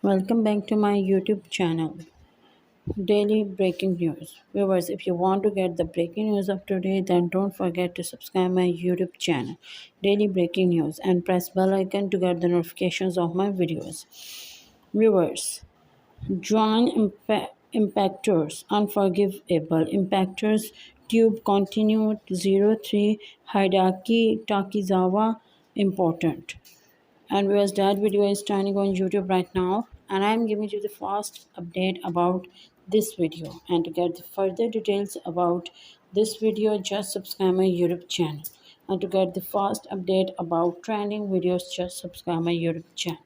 Welcome back to my YouTube channel, Daily Breaking News. Viewers, if you want to get the breaking news of today, then don't forget to subscribe my YouTube channel, Daily Breaking News, and press bell icon to get the notifications of my videos. Viewers, join impactors, unforgivable impactors. Tube continued 03 Hidaki Takizawa important. And viewers, that video is trending on YouTube right now, and I'm giving you the fast update about this video. And to get the further details about this video, just subscribe my YouTube channel. And to get the fast update about trending videos, just subscribe my YouTube channel.